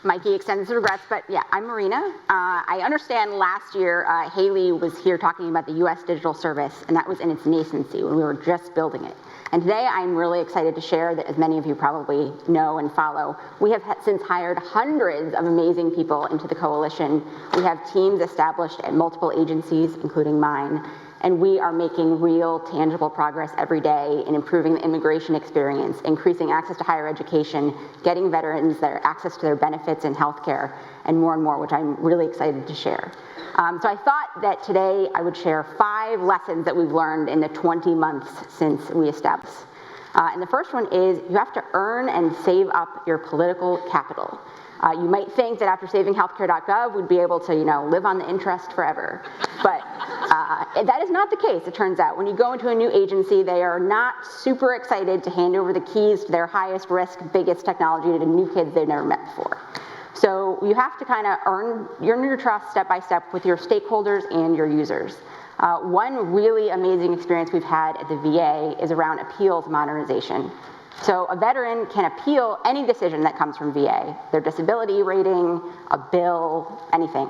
Mikey extends his regrets, but yeah, I'm Marina. I understand last year Haley was here talking about the US Digital Service, and that was in its nascency when we were just building it. And today I'm really excited to share that, as many of you probably know and follow, we have since hired hundreds of amazing people into the coalition. We have teams established at multiple agencies, including mine, and we are making real, tangible progress every day in improving the immigration experience, increasing access to higher education, getting veterans their access to their benefits and healthcare, and more, which I'm really excited to share. So I thought that today I would share 5 lessons that we've learned in the 20 months since we established. And the first one is you have to earn and save up your political capital. You might think that after saving healthcare.gov, we'd be able to, live on the interest forever. But that is not the case, it turns out. When you go into a new agency, they are not super excited to hand over the keys to their highest risk, biggest technology to new kids they've never met before. So you have to kind of earn your trust step by step with your stakeholders and your users. One really amazing experience we've had at the VA is around appeals modernization. So a veteran can appeal any decision that comes from VA, their disability rating, a bill, anything.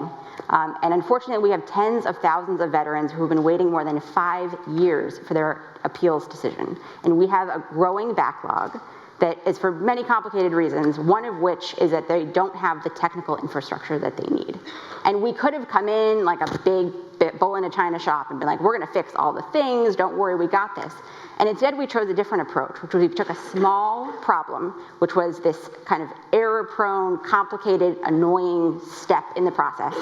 And unfortunately, we have tens of thousands of veterans who have been waiting more than 5 years for their appeals decision. And we have a growing backlog that is for many complicated reasons, one of which is that they don't have the technical infrastructure that they need. And we could have come in like a big bull in a china shop and been like, we're gonna fix all the things, don't worry, we got this. And instead we chose a different approach, which was we took a small problem, which was this kind of error-prone, complicated, annoying step in the process,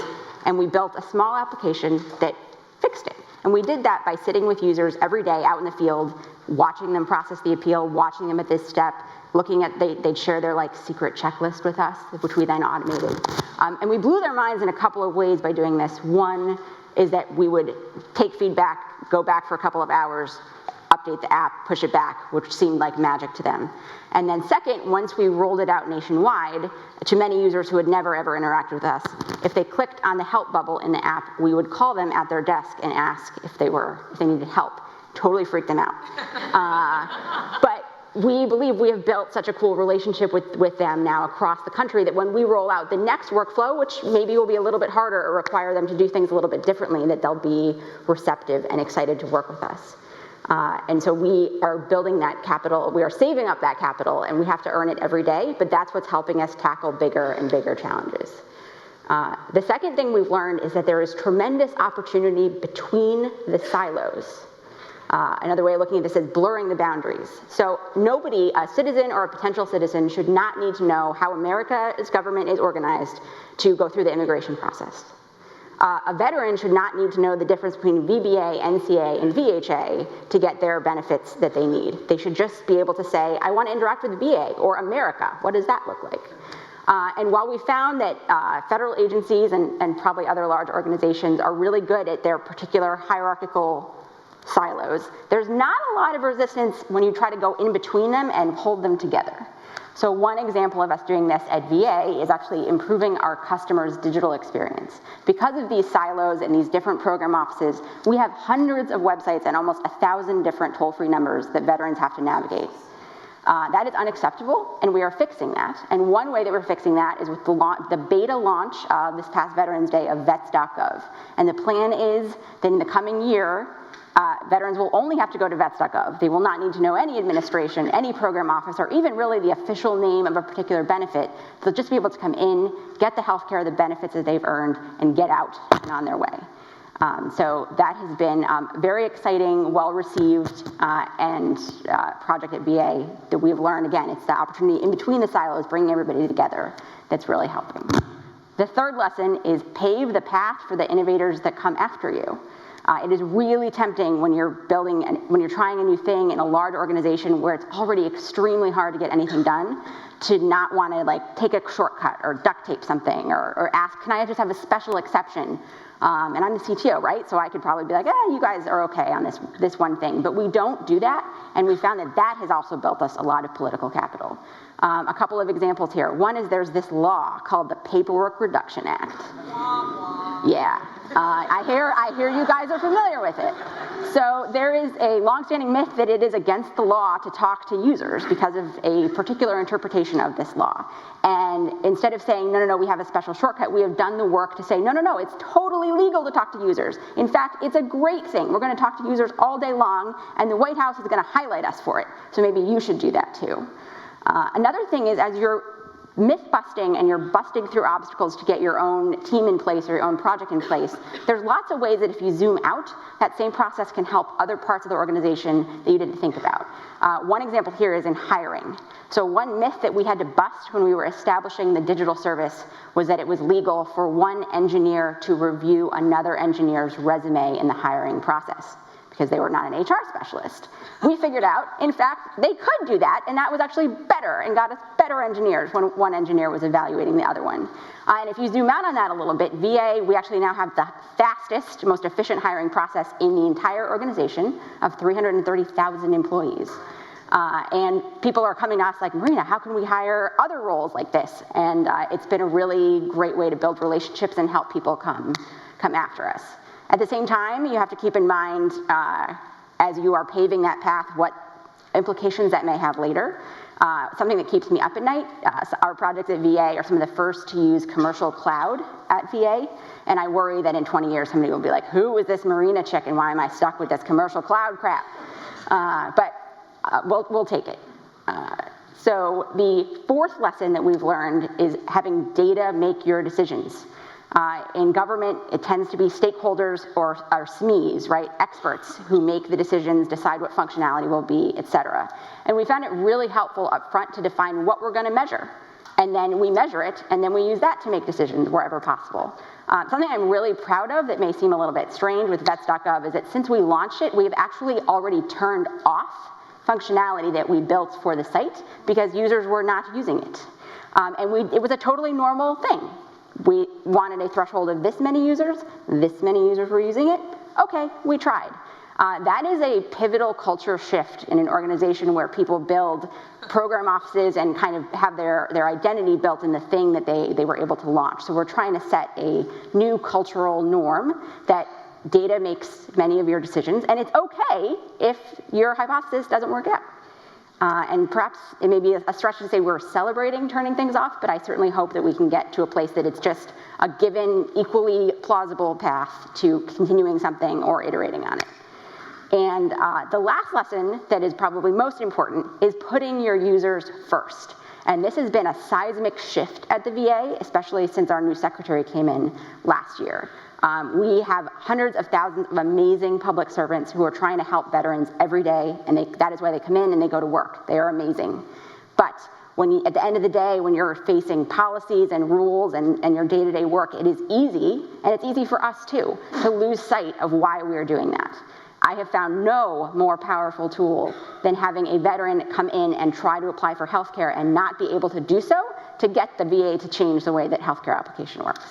and we built a small application that fixed it. And we did that by sitting with users every day out in the field, watching them process the appeal, watching them at this step, looking at, they'd share their like secret checklist with us, which we then automated. And we blew their minds in a couple of ways by doing this. One is that we would take feedback, go back for a couple of hours, update the app, push it back, which seemed like magic to them. And then second, once we rolled it out nationwide, to many users who had never ever interacted with us, if they clicked on the help bubble in the app, we would call them at their desk and ask if they needed help. Totally freaked them out. But we believe we have built such a cool relationship with them now across the country that when we roll out the next workflow, which maybe will be a little bit harder or require them to do things a little bit differently, that they'll be receptive and excited to work with us. And so we are building that capital, we are saving up that capital, and we have to earn it every day, but that's what's helping us tackle bigger and bigger challenges. The second thing we've learned is that there is tremendous opportunity between the silos. Another way of looking at this is blurring the boundaries. So nobody, a citizen or a potential citizen, should not need to know how America's government is organized to go through the immigration process. A veteran should not need to know the difference between VBA, NCA, and VHA to get their benefits that they need. They should just be able to say, I want to interact with VA or America. What does that look like? And while we found that federal agencies and probably other large organizations are really good at their particular hierarchical silos, there's not a lot of resistance when you try to go in between them and hold them together. So one example of us doing this at VA is actually improving our customers' digital experience. Because of these silos and these different program offices, we have hundreds of websites and almost 1,000 different toll-free numbers that veterans have to navigate. That is unacceptable, and we are fixing that. And one way that we're fixing that is with the beta launch this past Veterans Day of vets.gov. And the plan is that in the coming year, veterans will only have to go to vets.gov. They will not need to know any administration, any program office, or even really the official name of a particular benefit. They'll just be able to come in, get the health care, the benefits that they've earned, and get out and on their way. So that has been very exciting, well-received, and project at VA that we've learned. Again, it's the opportunity in between the silos, bringing everybody together, that's really helping. The third lesson is pave the path for the innovators that come after you. It is really tempting when you're when you're trying a new thing in a large organization where it's already extremely hard to get anything done, to not want to take a shortcut or duct tape something or ask, can I just have a special exception? And I'm the CTO, right? So I could probably be like, you guys are okay on this one thing. But we don't do that, and we found that that has also built us a lot of political capital. A couple of examples here. One is there's this law called the Paperwork Reduction Act. Yeah, I hear you guys are familiar with it. So there is a longstanding myth that it is against the law to talk to users because of a particular interpretation of this law. And instead of saying, no, no, no, we have a special shortcut, we have done the work to say, no, no, no, it's totally legal to talk to users. In fact, it's a great thing. We're going to talk to users all day long, and the White House is going to highlight us for it. So maybe you should do that too. Another thing is, as you're myth busting and you're busting through obstacles to get your own team in place or your own project in place, there's lots of ways that if you zoom out, that same process can help other parts of the organization that you didn't think about. One example here is in hiring. So one myth that we had to bust when we were establishing the digital service was that it was legal for one engineer to review another engineer's resume in the hiring process, because they were not an HR specialist. We figured out, in fact, they could do that, and that was actually better and got us better engineers when one engineer was evaluating the other one. And if you zoom out on that a little bit, VA, we actually now have the fastest, most efficient hiring process in the entire organization of 330,000 employees. And people are coming to us like, Marina, how can we hire other roles like this? And it's been a really great way to build relationships and help people come after us. At the same time, you have to keep in mind, as you are paving that path, what implications that may have later. Something that keeps me up at night, our projects at VA are some of the first to use commercial cloud at VA, and I worry that in 20 years somebody will be like, who is this Marina chick and why am I stuck with this commercial cloud crap? But we'll take it. So the fourth lesson that we've learned is having data make your decisions. In government, it tends to be stakeholders or SMEs, right? Experts who make the decisions, decide what functionality will be, et cetera. And we found it really helpful up front to define what we're going to measure. And then we measure it, and then we use that to make decisions wherever possible. Something I'm really proud of that may seem a little bit strange with vets.gov is that since we launched it, we've actually already turned off functionality that we built for the site because users were not using it. And it was a totally normal thing. We wanted a threshold of this many users were using it, okay, we tried. That is a pivotal culture shift in an organization where people build program offices and kind of have their identity built in the thing that they were able to launch. So we're trying to set a new cultural norm that data makes many of your decisions, and it's okay if your hypothesis doesn't work out. And perhaps it may be a stretch to say we're celebrating turning things off, but I certainly hope that we can get to a place that it's just a given, equally plausible path to continuing something or iterating on it. And the last lesson that is probably most important is putting your users first. And this has been a seismic shift at the VA, especially since our new secretary came in last year. We have hundreds of thousands of amazing public servants who are trying to help veterans every day, and that is why they come in and they go to work. They are amazing. But at the end of the day, when you're facing policies and rules and your day-to-day work, it is easy, and it's easy for us too, to lose sight of why we are doing that. I have found no more powerful tool than having a veteran come in and try to apply for healthcare and not be able to do so to get the VA to change the way that healthcare application works.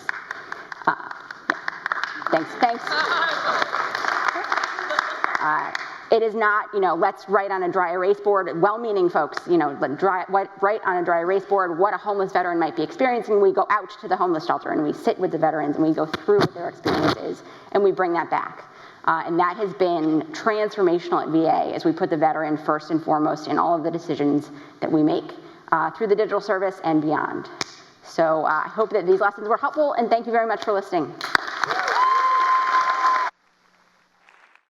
Thanks. It is not, let's write on a dry erase board, well-meaning folks, write on a dry erase board what a homeless veteran might be experiencing. We go out to the homeless shelter and we sit with the veterans and we go through what their experience is and we bring that back. And that has been transformational at VA as we put the veteran first and foremost in all of the decisions that we make through the digital service and beyond. So I hope that these lessons were helpful, and thank you very much for listening.